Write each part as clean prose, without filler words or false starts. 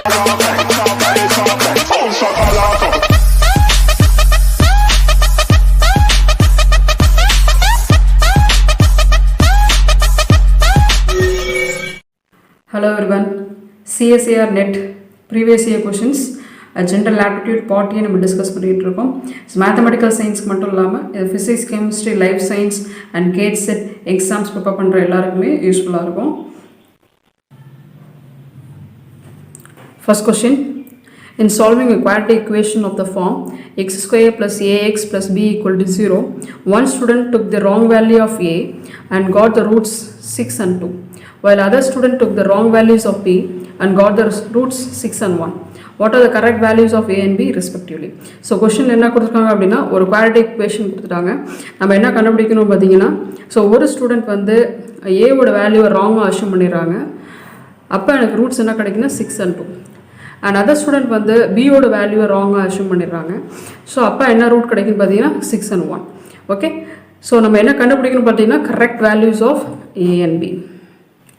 Hello everyone, CSIR NET previous year questions general aptitude part A நம்ம discuss பண்ணிட்டு இருக்கோம். Mathematical சயின்ஸ்க்கு மட்டும் இல்லாமல் இது physics chemistry life science and gate set exams prepare பண்ணுற எல்லாருக்குமே யூஸ்ஃபுல்லாக இருக்கும். First question, in solving a quadratic equation of the form x square plus ax plus b equal to 0, one student took the wrong value of a and got the roots 6 and 2, while other student took the wrong values of b and got the roots 6 and 1. What are the correct values of a and b respectively? So question என்ன கொடுத்துருக்காங்க அப்படின்னா ஒரு quadratic equation கொடுத்துட்டாங்க. நம்ம என்ன கண்டுபிடிக்கணும் பார்த்தீங்கன்னா, so ஒரு ஸ்டூடெண்ட் வந்து ஏவோட வேல்யூவை ராங்காக அஷ்யூம் பண்ணிடுறாங்க. அப்போ எனக்கு ரூட்ஸ் என்ன கிடைக்குன்னா 6 and 2. அண்ட் அதர் ஸ்டூடெண்ட் வந்து பியோட வேல்யூவை ராங்காக அஷ்யூம் பண்ணிடுறாங்க. ஸோ அப்போ என்ன ரூட் கிடைக்குன்னு பார்த்தீங்கன்னா 6 and 1. ஓகே, ஸோ நம்ம என்ன கண்டுபிடிக்கணும் பார்த்தீங்கன்னா correct values of a and b.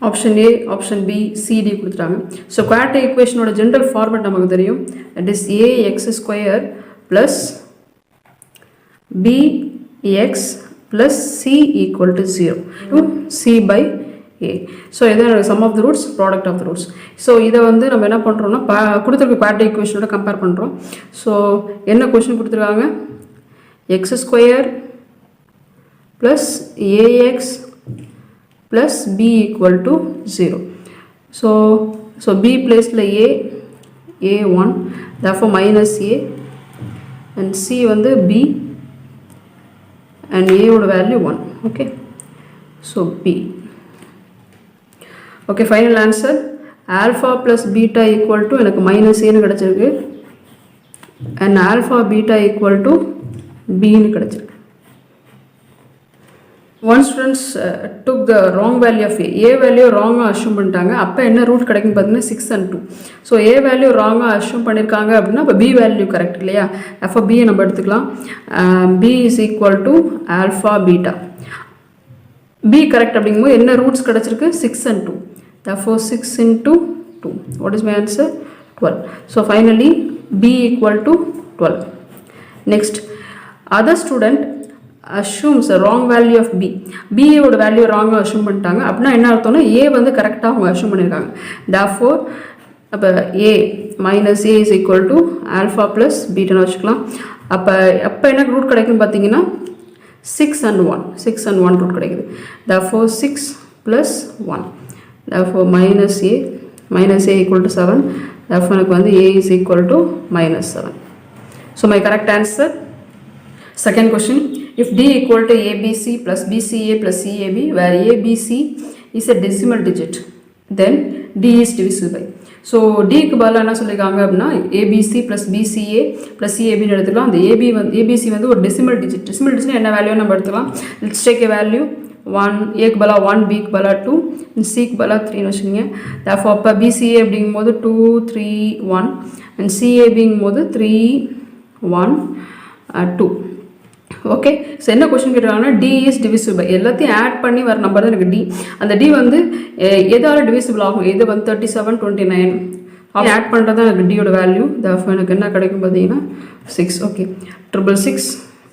Option A, option B, C D கொடுத்துட்டாங்க. ஸோ குவாட்ரிக் ஈக்குவேஷனோட ஜென்ரல் ஃபார்மேட் நமக்கு தெரியும். It is a x square plus b x plus c equal to 0 to c by a. So இதான் sum of the roots, product of the roots. So இதை வந்து நம்ம என்ன பண்ணுறோம்னா கொடுத்துருக்க குவாட்ரிக் ஈக்குவேஷனோட கம்பேர் பண்ணுறோம். ஸோ என்ன கொஷின் கொடுத்துருக்காங்க, x square plus a x plus b equal to 0. So b placed like a1, therefore minus a, and c வந்து b and a ஓட value 1. Okay, so b. Okay, final answer alpha plus beta equal to எனக்கு minus a னு கிடைச்சிருக்கு and alpha beta equal to b னு கிடைச்சிருக்கு. One students took the wrong value of a value wrong-ஆக assume பண்ணிட்டாங்க. அப்போ என்ன ரூட் கிடைக்குன்னு பார்த்தீங்கன்னா 6 and 2. ஸோ a வேல்யூ ராங்காக அஷ்யூம் பண்ணியிருக்காங்க அப்படின்னா அப்போ b வேல்யூ கரெக்ட் இல்லையா? அப்போ b நம்ம எடுத்துக்கலாம். b is equal to alpha beta. b correct அப்படிங்கும்போது என்ன ரூட்ஸ் கிடச்சிருக்கு 6 and 2. Therefore 6 into 2. What is my answer? 12. So finally b equal to 12. Next, other student assumes a wrong value of b. b ஓட value ராங்காக assume பண்ணிட்டாங்க. அப்படின்னா என்ன அர்த்தம்னா a வந்து கரெக்டாக அவங்க அஷ்யூம் பண்ணியிருக்காங்க. therefore அப்போ a minus a is equal to alpha plus beta வச்சுக்கலாம். அப்போ என்ன ரூட் கிடைக்குன்னு பார்த்தீங்கன்னா 6 and 1. 6 and 1 ரூட் கிடைக்குது. therefore 6 plus 1. therefore minus a equal to 7. therefore எனக்கு வந்து a is equal to minus 7. so my correct answer. Second question, if d equal to abc plus bca plus cab where abc is a decimal digit, then d is divisible by. So டிக்கு பதிலாக என்ன சொல்லியிருக்காங்க அப்படின்னா ABC plus PCA plus சிஏபின்னு எடுத்துக்கலாம். அந்த ABC வந்து ஒரு decimal digit. Decimal digit என்ன வேல்யூ நம்ம எடுத்துக்கலாம். லெட்ஸ் டேக் ஏ வேல்யூ 1, ஏக்கு பதிலாக 1, பிக்கு பதிலாக 2, சிக்கு பதிலாக 3ன்னு வச்சுக்கோங்க. தஃபோ அப்போ பிசிஏ அப்படிங்கும்போது 2, 3, 1 அண்ட் சிஏபிங்கும்போது 3, 1, 2. ஓகே, ஸோ என்ன கொஸ்டின் கேட்டுருக்காங்கன்னா டி இஸ் டிவிசிபிள் பை. எல்லாத்தையும் ஆட் பண்ணி வர நம்பர் தான் எனக்கு டி. அந்த டி வந்து எதால் டிவிசிபிள் ஆகும்? இது வந்து 37, 29 ஆட் பண்ணுறது தான் எனக்கு டியோட வேல்யூ. தஃபோ எனக்கு என்ன கிடைக்கும் பார்த்தீங்கன்னா 6. ஓகே, 666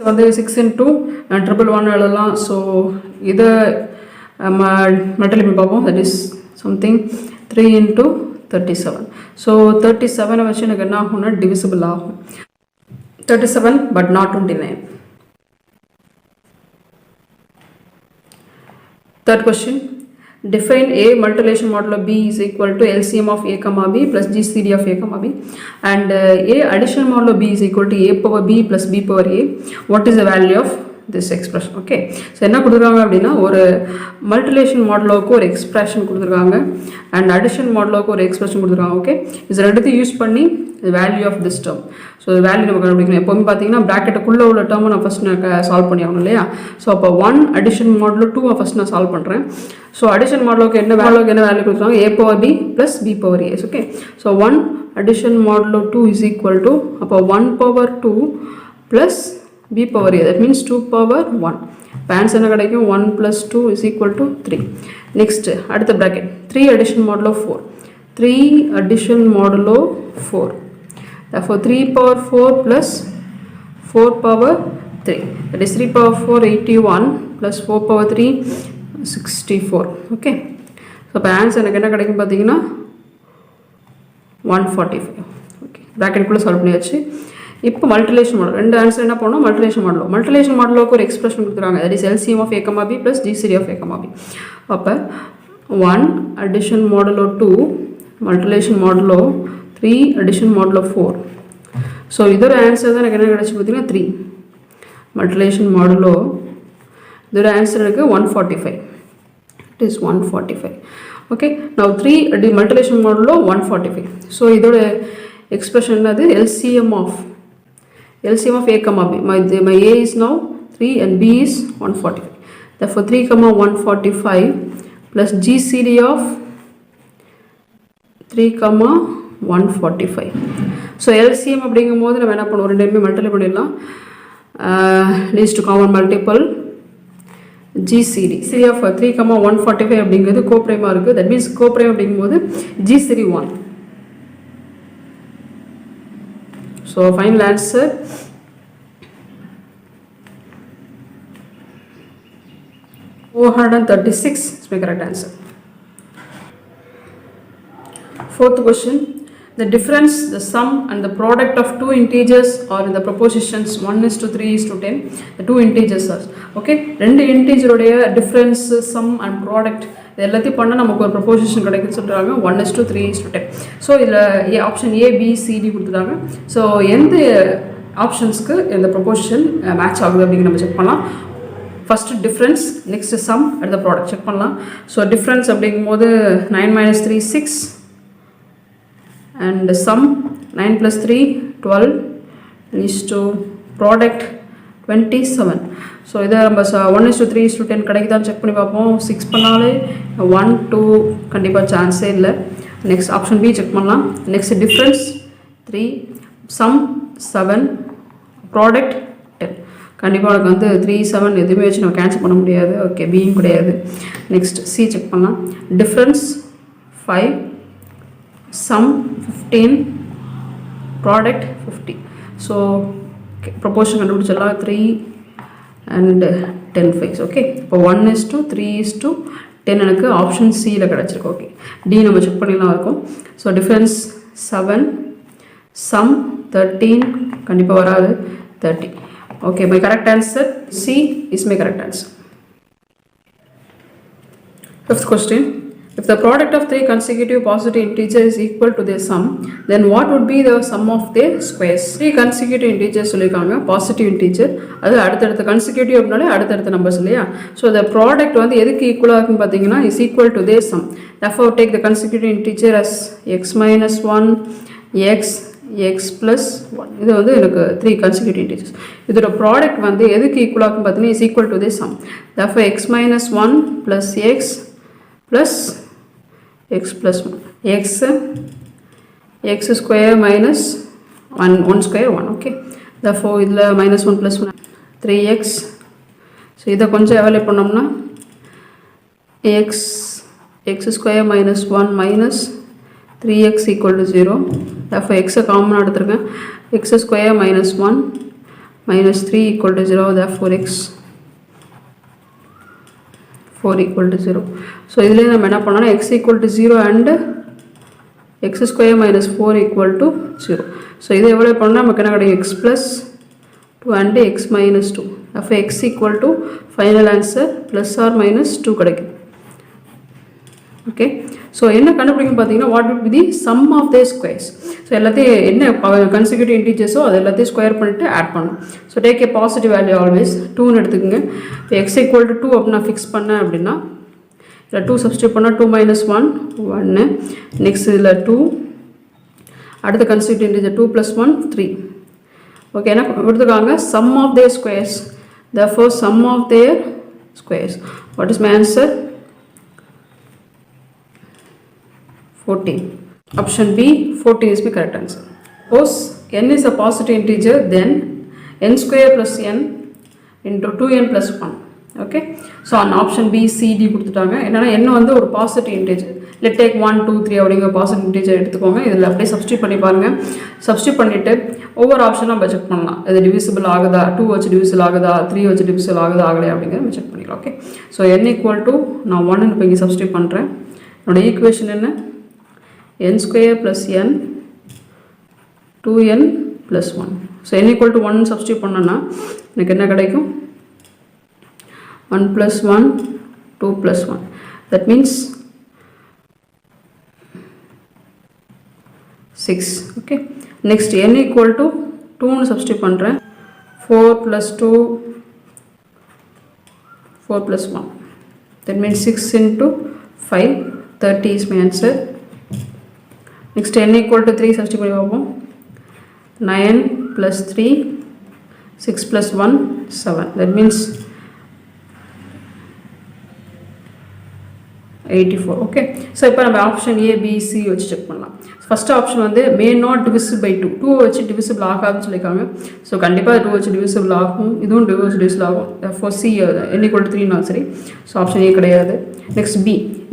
வந்து 6 into 111 எழுதலாம். ஸோ இதை மல்டிப்ளை பண்ணி பார்ப்போம். That is something 3 into 37. So 37 வச்சு எனக்கு என்ன ஆகும்னா டிவிசிபிள் ஆகும் 37 but not 29. Third question, define a multiplication model of b is equal to LCM of a comma b plus GCD of a comma b and a addition model of b is equal to a power b plus b power a. What is the value of this expression? Okay, so என்ன கொடுத்துருக்காங்க அப்படின்னா ஒரு multiplication மாடலுக்கு ஒரு expression கொடுத்துருக்காங்க and addition மாடலுக்கு ஒரு expression கொடுத்துருக்காங்க. ஓகே, இது ரெண்டுத்தையும் யூஸ் பண்ணி value of this term. So value நம்ம கண்டுபிடிக்கணும். எப்போவுமே பார்த்தீங்கன்னா ப்ராக்கெட்டுக்குள்ளே உள்ள டேர்மை நான் ஃபஸ்ட் நான் சால்வ் பண்ணி ஆகணும் இல்லையா? ஸோ அப்போ 1 அடிஷன் மாடலு 2 ஃபஸ்ட் நான் சால்வ் பண்ணுறேன். ஸோ அடிஷன் மாடலுக்கு என்ன வேல்யூ கொடுத்துருவாங்க? a power b plus b power a. Okay, so 1 addition model 2 is equal to அப்போ 1 power 2 plus b power a. that means 2 power 1. இப்போ ஆன்சர் என்ன கிடைக்கும்? 1 plus 2 is equal to 3. Next அடுத்த bracket 3 addition model of 4. 3 addition modulo 4. Therefore 3 power 4 plus 4 power 3. That is 3 power 4 81 plus 4 power 3 64. Okay. So இப்போ answer எனக்கு என்ன கிடைக்கும் பார்த்தீங்கன்னா 145. Okay, ப்ராக்கெட்டுக்குள்ளே solve பண்ணியாச்சு. இப்போ மல்டிலேஷன் மாடல் ரெண்டு ஆன்சர் என்ன பண்ணோம்? மல்டிலேஷன் மாடலுக்கு ஒரு எக்ஸ்பிரஷன் கொடுத்துருவாங்க. That is LCM of A, B plus GCD of A, B. அப்போ 1 addition modulo 2 multiplication modulo 3 addition modulo 4. So இதோட ஆன்சர் தான் எனக்கு என்ன கிடச்சி பார்த்தீங்கன்னா 3 multiplication modulo. இதோட ஆன்சர் எனக்கு 145. It is 145. Okay, now 3 multiplication modulo 145. So இதோட எக்ஸ்பிரஷன் என்னது? LCM of A, B. My A is now 3 and B is 145. Therefore 3, 145 plus GCD of 3, 145. So LCM அப்படிங்கும்போது நம்ம என்ன பண்ணுவோம்? ரெண்டுமே மல்டிப்ளை பண்ணிடலாம். Least common multiple GCD of 3, 145 அப்படிங்கிறது கோப்ரைமாக இருக்குது. தட் மீன்ஸ் கோப்ரைம் அப்படிங்கும்போது GCD 1. So final answer $436 is my correct answer. Fourth question. The difference, the sum and the product of two integers are in the propositions 1:3:10. The two integers are. Okay. ரெண்டு இன்டீஜருடைய difference, some and product இது எல்லாத்தையும் பண்ணால் நமக்கு ஒரு proposition கிடைக்குன்னு சொல்கிறாங்க 1:3:10. So இதில் option ABCD கொடுத்துட்டாங்க. ஸோ எந்த ஆப்ஷன்ஸ்க்கு இந்த ப்ரொபோசிஷன் மேட்ச் ஆகுது அப்படிங்கிற நம்ம செக் பண்ணலாம். ஃபஸ்ட்டு டிஃப்ரென்ஸ், நெக்ஸ்ட் சம், அடுத்த ப்ராடக்ட் செக் பண்ணலாம். ஸோ டிஃப்ரென்ஸ் அப்படிங்கும்போது 9 - 3 6 and sum 9 + 3 12 is to product 27. So இதை நம்ம 1:3:10 கிடைக்குதான்னு செக் பண்ணி பார்ப்போம். 6 பண்ணாலே 1 2 கண்டிப்பாக சான்ஸே இல்லை. நெக்ஸ்ட் ஆப்ஷன் B செக் பண்ணலாம். Next difference 3, sum 7, product 10. கண்டிப்பாக எனக்கு வந்து 3 7 எதுவுமே வச்சு நம்ம கேன்சல் பண்ண முடியாது. ஓகே, பியும் கிடையாது. நெக்ஸ்ட் C செக் பண்ணலாம். Difference 5, sum 15, product 50. So proportion கண்டுபிடிச்சிடலாம். 3 and 10 5. ஓகே, இப்போ 1:3:10 எனக்கு ஆப்ஷன் Cயில் கிடச்சிருக்கு. ஓகே, D நம்ம செக் பண்ணிடலாம் இருக்கும். ஸோ டிஃப்ரென்ஸ் 7, சம் 13 கண்டிப்பாக வராது 30. Okay, my correct answer C is my correct answer. Fifth question. If the product of 3 consecutive positive integers is equal to their sum, then what would be the sum of their squares? 3 consecutive integers சொல்லியிருக்காங்க, positive integer. அது அடுத்தடுத்த consecutive அப்படின்னாலே அடுத்தடுத்த numbers இல்லையா? So the product வந்து எதுக்கு ஈக்குவலாக இருக்குன்னு பார்த்தீங்கன்னா is equal to their sum. Therefore take the consecutive integer as x minus 1, x plus 1. இது வந்து எனக்கு 3 consecutive integers. இதோட ப்ராடக்ட் வந்து எதுக்கு ஈக்குவலாக இருக்குன்னு பார்த்தீங்கன்னா is equal to their sum. Therefore x minus 1 plus plus x plus 1, x square minus 1 square 1. Okay, therefore இதில் minus 1 plus 1 3x. ஸோ இதை கொஞ்சம் எவாலுவேட் பண்ணோம்னா x square minus 1 minus 3x equal to 0. therefore x காமனாக எடுத்துருக்கேன். x square minus 1 minus 3 equal to 0. therefore x 4 equal to 0. So இதிலே நம்ம என்ன பண்ணோம்னா x equal to 0 and x square minus 4 equal to 0. So இதை எவ்வளோ பண்ணால் நமக்கு என்ன கிடைக்கும்? x plus 2 and x minus 2. அப்போ x equal to final answer plus or minus 2 கிடைக்கும். ஓகே, ஸோ என்ன கண்டுபிடிக்கும் பார்த்தீங்கன்னா what would be the sum of their squares. ஸோ எல்லாத்தையும் என்ன கன்சிக்யூட்டிவ் இன்டீஜர்ஸோ அது எல்லாத்தையும் ஸ்கொயர் பண்ணிட்டு ஆட் பண்ணணும். So take a positive value always 2ன்னு எடுத்துக்கோங்க. இப்போ x equal to 2 அப்படி நான் ஃபிக்ஸ் பண்ணேன் அப்படின்னா இதில் 2 சப்ஸ்டியூட் பண்ணால் 2 minus 1 1. நெக்ஸ்ட் இதில் 2, அடுத்த கன்சிக்யூட்டிவ் இன்டீஜர் 2 plus 1 3. ஓகே, என்ன கொடுத்துருக்காங்க? Sum of their squares. therefore sum of their squares. what is my answer? 14. Option B 14 is my correct answer. Suppose n is a positive integer, then n square plus n into 2n plus 1. Okay, so on option B C D கொடுத்துட்டாங்க. என்னன்னா n வந்து ஒரு positive integer, let take 1 2 3 அப்படிங்கிற positive integer எடுத்துக்கோங்க. இதில் அப்படியே substitute பண்ணி பாருங்கள். சப்ஸ்டியூட் பண்ணிவிட்டு ஒவ்வொரு ஆப்ஷனும் நம்ம செக் பண்ணலாம். இது டிவிசிபிள் ஆகுதா, 2 வச்சு டிவிசிபிள் ஆகுதா, 3 வச்சு டிவிசிபிள் ஆகுதா ஆகலையா அப்படிங்கிறத நம்ம செக் பண்ணிக்கலாம். Okay, so n equal to நான் 1 இப்போ இங்கே சப்ஸ்டியூட் பண்ணுறேன். என்னோடய ஈக்குவேஷன் என்ன, n square plus n 2n plus 1. So n equal to 1 substitute பண்ணோன்னா எனக்கு என்ன கிடைக்கும், 1 + 1 2 + 1. that means 6. okay, next n equal to 2 னு சப்ஸ்டியூட் பண்ணுறேன். 4 + 2 4 + 1. that means 6 into 5 30 is my answer. next n equal to 3 substitute பண்ணி பார்ப்போம். 9 + 3 6 + 1 7. that means 84. Okay, so இப்போ நம்ம ஆப்ஷன் A B C வச்சு செக் பண்ணலாம். ஃபஸ்ட் ஆப்ஷன் வந்து மே நாட் டிவிசிபிள் பை 2. 2 வச்சு டிவிசிபிள் ஆகாதுன்னு சொல்லியிருக்காங்க. ஸோ கண்டிப்பாக 2 வச்சு டிவிசிபிள் ஆகும், இதுவும் 2 வச்சு டிவிசிபிள் ஆகும். ஃபார் C n = 3 சரி. ஸோ ஆப்ஷன் A கிடையாது. Next B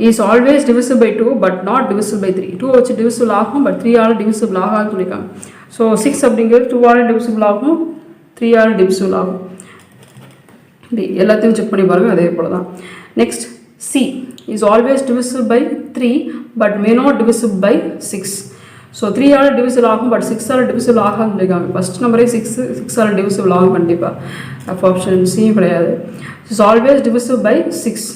is always divisible by 2 but not divisible by 3. 2 வச்சு டிவிசிபிள் ஆகும் பட் 3 ஆல் டிவிசிபிள் ஆகாதுன்னு சொல்லியிருக்காங்க. ஸோ 6 அப்படிங்கிறது 2 ஆல் டிவிசிபிள் ஆகும், 3 ஆல் டிவிசிபிள் ஆகும். B எல்லாத்தையும் செக் பண்ணி பாருங்கள், அதே போல தான். Next C is always divisible by 3 but may not divisible by 6. So 3 ஆல் டிவிசிபிள் ஆகும் பட் 6 ஆல் டிவிசிபிள் ஆகாதுன்னு சொல்லியிருக்காங்க. ஃபஸ்ட் நம்பரே 6 ஆல் டிவிசிபிள் ஆகும் கண்டிப்பாக. ஆப்ஷன் C கிடையாது. Is always divisible by 6.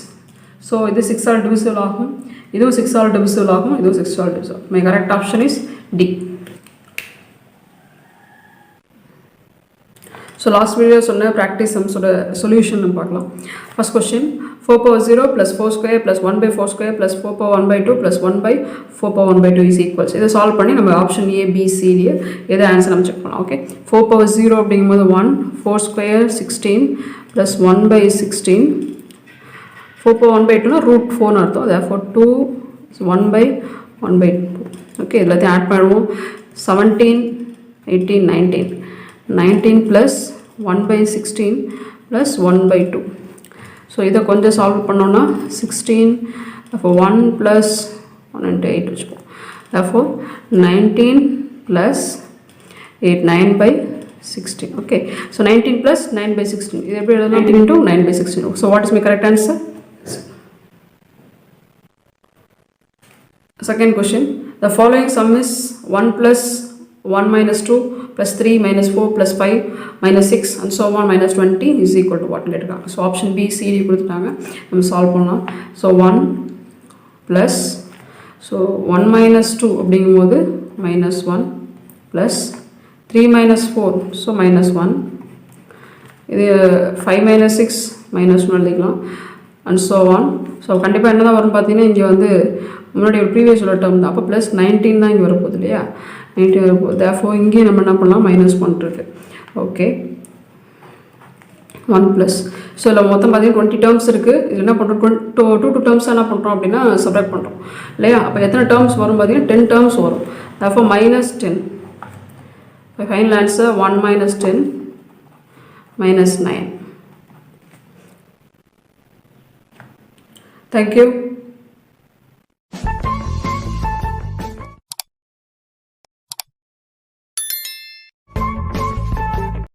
So இது 6 ஆல் டிவிசிபிள் ஆகும், இதுவும் 6 ஆல் டிவிசிபிள் ஆகும், இதுவும் 6 ஆல் divisible. My correct option is D. So last video சொன்ன ப்ராக்டிஸ் சம்ஸோட சொல்யூஷன் நம்ம பார்க்கலாம். First question 4/0 + 4² + 1/4² + 4/1/2 + 1/4/1/2 is equals. இதை சால்வ் பண்ணி நம்ம option A B C D எதை ஆன்சர் நம்ம செக் பண்ணலாம். ஓகே, 4/0 அப்படிங்கும்போது 1, 4² 16 + 1/16. 4/1/2னா √4 அர்த்தம். therefore 2 1/1/2. ஓகே, எல்லாத்தையும் ஆட் பண்ணுவோம். 17 18 19 19 + 1/16 + 1/2. ஸோ இதை கொஞ்சம் சால்வ் பண்ணோன்னா 16 அப்போ 1 + 1 × 8 வச்சுப்போம். therefore 19 + 8 9/16. ஓகே, ஸோ 19 + 9/16 இது எப்படி எழுதலாம், 19 × 9/16. So what is my correct answer? Second question, the following some is 1 + 1 - 2 + 3 - 4 + 5 - 6 and so on -20 is equal to what கேட்டிருக்காங்க. So option B C D கொடுத்துட்டாங்க, நம்ம சால்வ் பண்ணலாம். ஸோ 1 + ஸோ 1 - 2 அப்படிங்கும்போது -1 + 3 - 4 ஸோ -1. இது 5 - 6 -1 எழுதிக்கலாம் and so on. ஸோ கண்டிப்பாக என்ன தான் வரும் பார்த்தீங்கன்னா, இங்கே வந்து முன்னாடி ஒரு ப்ரீவியஸ் உள்ள டேர்ம் தான், அப்போ +19 தான் இங்கே வரப்போகுது இல்லையா, 19 வரப்போகுது. therefore இங்கேயும் நம்ம என்ன பண்ணலாம், -1 இருக்குது. ஓகே, 1 +. ஸோ இதில் மொத்தம் பார்த்தீங்கன்னா 20 டேர்ம்ஸ் இருக்குது. இதில் என்ன பண்ணுறோம், 2 டேர்ம்ஸ் என்ன பண்ணுறோம் அப்படின்னா சப்ராக்ட் பண்ணுறோம் இல்லையா. அப்போ எத்தனை டேர்ம்ஸ் வரும் பார்த்தீங்கன்னா 10 டேர்ம்ஸ் வரும். therefore -10. Final answer 1 - 10 -9. Thank you.